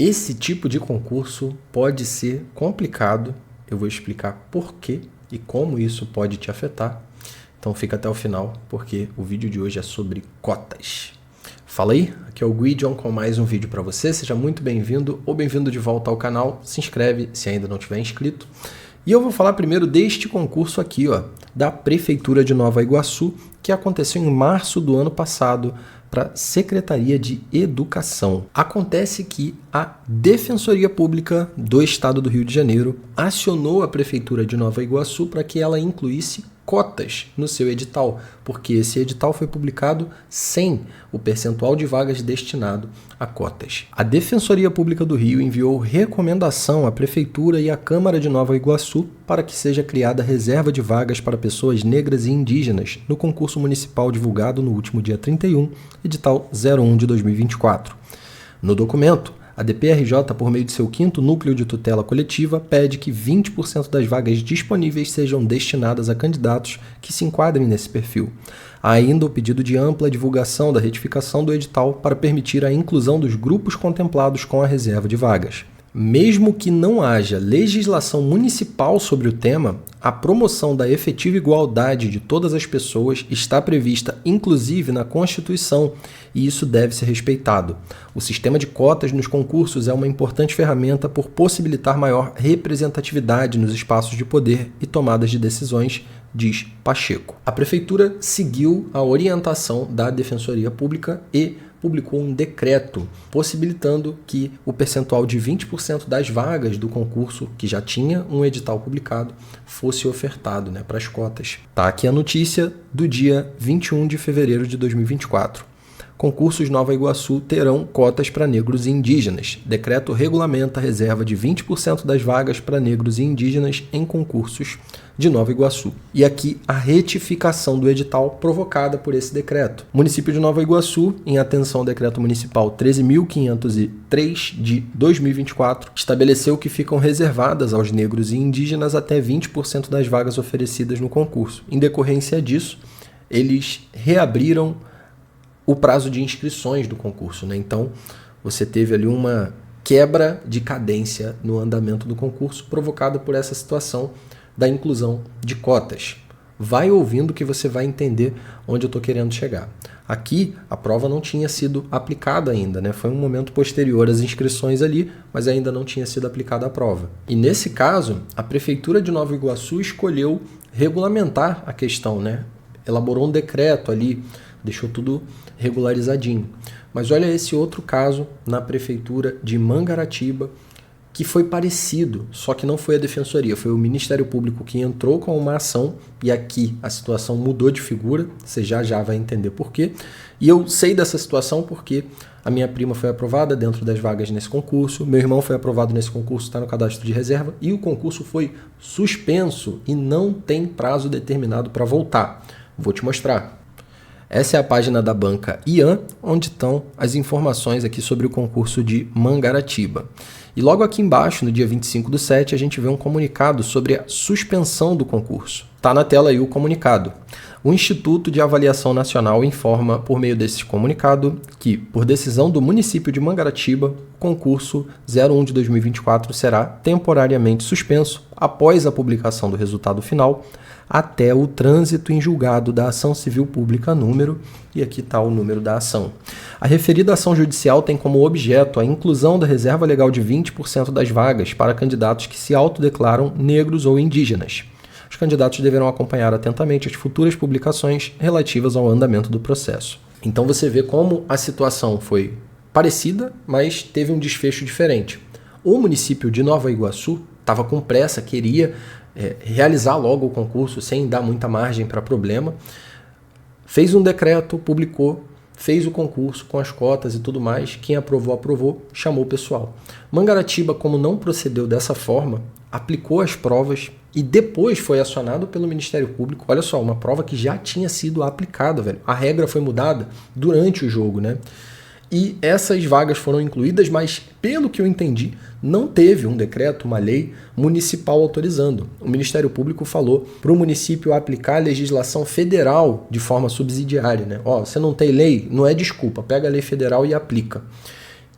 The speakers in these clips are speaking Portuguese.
Esse tipo de concurso pode ser complicado, eu vou explicar por quê e como isso pode te afetar. Então fica até o final, porque o vídeo de hoje é sobre cotas. Fala aí, aqui é o Guidion com mais um vídeo para você, seja muito bem-vindo ou bem-vindo de volta ao canal, se inscreve se ainda não tiver inscrito. E eu vou falar primeiro deste concurso aqui, ó, da Prefeitura de Nova Iguaçu, que aconteceu em março do ano passado, para a Secretaria de Educação. Acontece que a Defensoria Pública do Estado do Rio de Janeiro acionou a Prefeitura de Nova Iguaçu para que ela incluísse cotas no seu edital, porque esse edital foi publicado sem o percentual de vagas destinado a cotas. A Defensoria Pública do Rio enviou recomendação à Prefeitura e à Câmara de Nova Iguaçu para que seja criada reserva de vagas para pessoas negras e indígenas no concurso municipal divulgado no último dia 31, edital 01 de 2024. No documento, a DPRJ, por meio de seu 5º Núcleo de Tutela Coletiva, pede que 20% das vagas disponíveis sejam destinadas a candidatos que se enquadrem nesse perfil. Há ainda o pedido de ampla divulgação da retificação do edital para permitir a inclusão dos grupos contemplados com a reserva de vagas. Mesmo que não haja legislação municipal sobre o tema, a promoção da efetiva igualdade de todas as pessoas está prevista inclusive na Constituição e isso deve ser respeitado. O sistema de cotas nos concursos é uma importante ferramenta por possibilitar maior representatividade nos espaços de poder e tomadas de decisões, diz Pacheco. A Prefeitura seguiu a orientação da Defensoria Pública e publicou um decreto possibilitando que o percentual de 20% das vagas do concurso, que já tinha um edital publicado, fosse ofertado, para as cotas. Tá aqui a notícia do dia 21 de fevereiro de 2024. Concursos Nova Iguaçu terão cotas para negros e indígenas. Decreto regulamenta a reserva de 20% das vagas para negros e indígenas em concursos de Nova Iguaçu. E aqui a retificação do edital provocada por esse decreto. O município de Nova Iguaçu, em atenção ao decreto municipal 13.503 de 2024, estabeleceu que ficam reservadas aos negros e indígenas até 20% das vagas oferecidas no concurso. Em decorrência disso, eles reabriram o prazo de inscrições do concurso, Então, você teve ali uma quebra de cadência no andamento do concurso provocada por essa situação da inclusão de cotas. Vai ouvindo que você vai entender onde eu estou querendo chegar. Aqui, a prova não tinha sido aplicada ainda, Foi um momento posterior às inscrições ali, mas ainda não tinha sido aplicada a prova. E nesse caso, a Prefeitura de Nova Iguaçu escolheu regulamentar a questão, Elaborou um decreto ali, deixou tudo regularizadinho. Mas olha esse outro caso na Prefeitura de Mangaratiba, que foi parecido, só que não foi a Defensoria, foi o Ministério Público que entrou com uma ação, e aqui a situação mudou de figura, você já vai entender por quê. E eu sei dessa situação porque a minha prima foi aprovada dentro das vagas nesse concurso, meu irmão foi aprovado nesse concurso, está no cadastro de reserva, e o concurso foi suspenso e não tem prazo determinado para voltar. Vou te mostrar. Essa é a página da banca IAN, onde estão as informações aqui sobre o concurso de Mangaratiba. E logo aqui embaixo, no dia 25/7, a gente vê um comunicado sobre a suspensão do concurso. Está na tela aí o comunicado. O Instituto de Avaliação Nacional informa, por meio desse comunicado, que, por decisão do município de Mangaratiba, o concurso 01 de 2024 será temporariamente suspenso após a publicação do resultado final, até o trânsito em julgado da ação civil pública número, e aqui está o número da ação. A referida ação judicial tem como objeto a inclusão da reserva legal de 20% das vagas para candidatos que se autodeclaram negros ou indígenas. Os candidatos deverão acompanhar atentamente as futuras publicações relativas ao andamento do processo. Então você vê como a situação foi parecida, mas teve um desfecho diferente. O município de Nova Iguaçu estava com pressa, queria realizar logo o concurso sem dar muita margem para problema, fez um decreto, publicou, fez o concurso com as cotas e tudo mais, quem aprovou, chamou o pessoal. Mangaratiba, como não procedeu dessa forma, aplicou as provas e depois foi acionado pelo Ministério Público. Olha só, uma prova que já tinha sido aplicada, velho. A regra foi mudada durante o jogo, E essas vagas foram incluídas, mas, pelo que eu entendi, não teve um decreto, uma lei municipal autorizando. O Ministério Público falou para o município aplicar a legislação federal de forma subsidiária. Você não tem lei? Não é desculpa, pega a lei federal e aplica.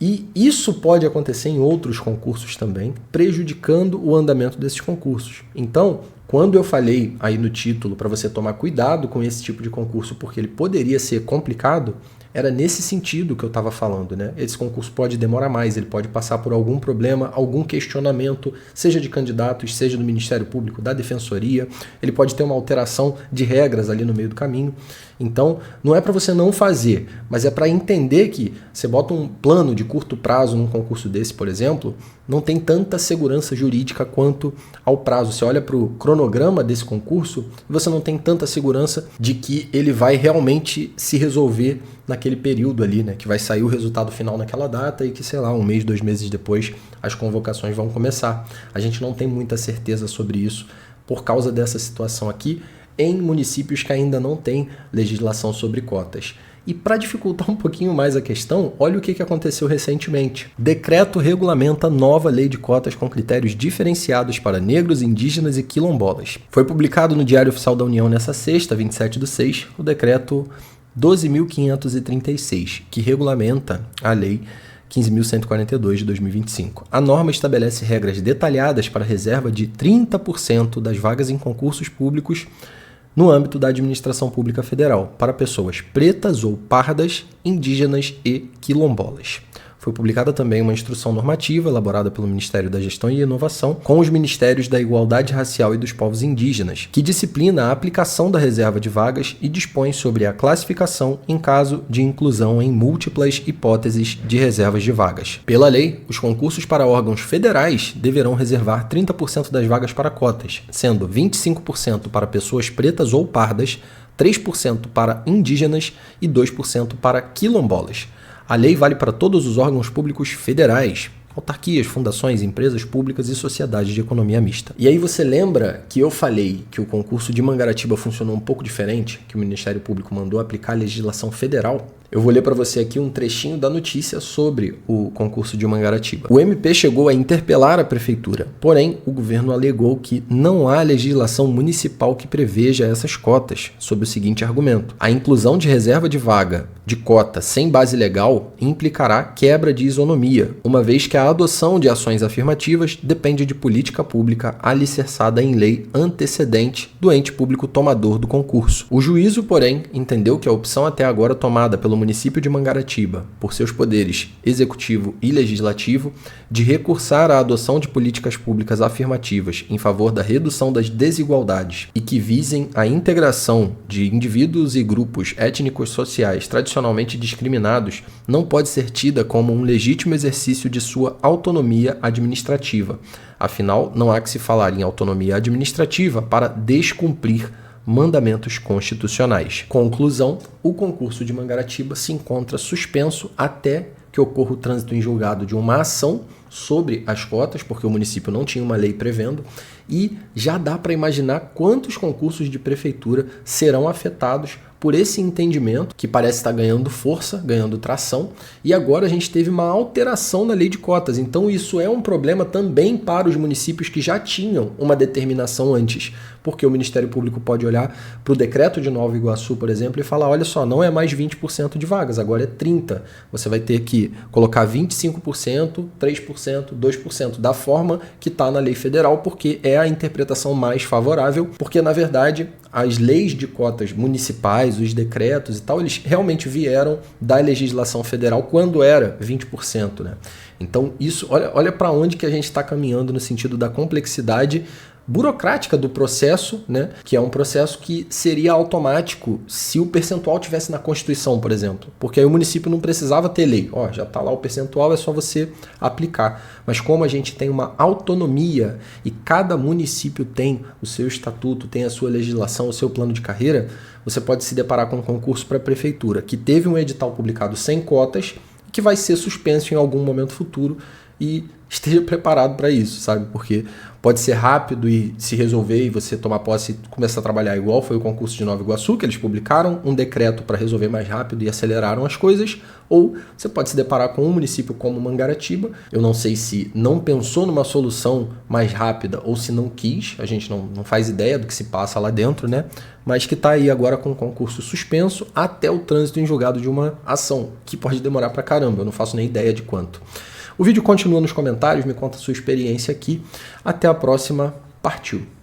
E isso pode acontecer em outros concursos também, prejudicando o andamento desses concursos. Então, quando eu falei aí no título para você tomar cuidado com esse tipo de concurso, porque ele poderia ser complicado, era nesse sentido que eu estava falando, né? Esse concurso pode demorar mais, ele pode passar por algum problema, algum questionamento, seja de candidatos, seja do Ministério Público, da Defensoria, ele pode ter uma alteração de regras ali no meio do caminho. Então, não é para você não fazer, mas é para entender que você bota um plano de curto prazo num concurso desse, por exemplo, não tem tanta segurança jurídica quanto ao prazo. Você olha para o cronograma desse concurso e você não tem tanta segurança de que ele vai realmente se resolver naquele período ali, né? Que vai sair o resultado final naquela data e que, sei lá, 1 mês, 2 meses depois, as convocações vão começar. A gente não tem muita certeza sobre isso por causa dessa situação aqui em municípios que ainda não têm legislação sobre cotas. E para dificultar um pouquinho mais a questão, olha o que aconteceu recentemente. Decreto regulamenta nova lei de cotas com critérios diferenciados para negros, indígenas e quilombolas. Foi publicado no Diário Oficial da União nessa sexta, 27/6, o decreto 12.536, que regulamenta a lei 15.142 de 2025. A norma estabelece regras detalhadas para a reserva de 30% das vagas em concursos públicos no âmbito da administração pública federal para pessoas pretas ou pardas, indígenas e quilombolas. Foi publicada também uma instrução normativa elaborada pelo Ministério da Gestão e Inovação com os Ministérios da Igualdade Racial e dos Povos Indígenas, que disciplina a aplicação da reserva de vagas e dispõe sobre a classificação em caso de inclusão em múltiplas hipóteses de reservas de vagas. Pela lei, os concursos para órgãos federais deverão reservar 30% das vagas para cotas, sendo 25% para pessoas pretas ou pardas, 3% para indígenas e 2% para quilombolas. A lei vale para todos os órgãos públicos federais, autarquias, fundações, empresas públicas e sociedades de economia mista. E aí você lembra que eu falei que o concurso de Mangaratiba funcionou um pouco diferente, que o Ministério Público mandou aplicar a legislação federal? Eu vou ler para você aqui um trechinho da notícia sobre o concurso de Mangaratiba. O MP chegou a interpelar a prefeitura, porém o governo alegou que não há legislação municipal que preveja essas cotas, sob o seguinte argumento: a inclusão de reserva de vaga de cota sem base legal implicará quebra de isonomia, uma vez que a adoção de ações afirmativas depende de política pública alicerçada em lei antecedente do ente público tomador do concurso. O juízo, porém, entendeu que a opção até agora tomada pelo município de Mangaratiba, por seus poderes executivo e legislativo, de recursar à adoção de políticas públicas afirmativas em favor da redução das desigualdades e que visem a integração de indivíduos e grupos étnicos sociais tradicionalmente discriminados, não pode ser tida como um legítimo exercício de sua autonomia administrativa. Afinal, não há que se falar em autonomia administrativa para descumprir mandamentos constitucionais. Conclusão: o concurso de Mangaratiba se encontra suspenso até que ocorra o trânsito em julgado de uma ação sobre as cotas, porque o município não tinha uma lei prevendo, e já dá para imaginar quantos concursos de prefeitura serão afetados por esse entendimento que parece estar ganhando força, ganhando tração, e agora a gente teve uma alteração na lei de cotas. Então isso é um problema também para os municípios que já tinham uma determinação antes, porque o Ministério Público pode olhar para o decreto de Nova Iguaçu, por exemplo, e falar: olha só, não é mais 20% de vagas, agora é 30%. Você vai ter que colocar 25%, 3%, 2%, da forma que está na lei federal, porque é a interpretação mais favorável, porque na verdade as leis de cotas municipais, os decretos e tal, eles realmente vieram da legislação federal quando era 20%, né? Então isso, olha para onde que a gente está caminhando no sentido da complexidade burocrática do processo, né? Que é um processo que seria automático se o percentual tivesse na Constituição, por exemplo, porque aí o município não precisava ter lei. Ó, já está lá o percentual, é só você aplicar. Mas como a gente tem uma autonomia e cada município tem o seu estatuto, tem a sua legislação, o seu plano de carreira, você pode se deparar com um concurso para a prefeitura que teve um edital publicado sem cotas, que vai ser suspenso em algum momento futuro, e esteja preparado para isso, sabe? Porque pode ser rápido e se resolver e você tomar posse e começar a trabalhar igual foi o concurso de Nova Iguaçu, que eles publicaram um decreto para resolver mais rápido e aceleraram as coisas, ou você pode se deparar com um município como Mangaratiba. Eu não sei se não pensou numa solução mais rápida ou se não quis, a gente não faz ideia do que se passa lá dentro, né? Mas que está aí agora com o concurso suspenso até o trânsito em julgado de uma ação, que pode demorar pra caramba, eu não faço nem ideia de quanto. O vídeo continua nos comentários, me conta a sua experiência aqui. Até a próxima, partiu!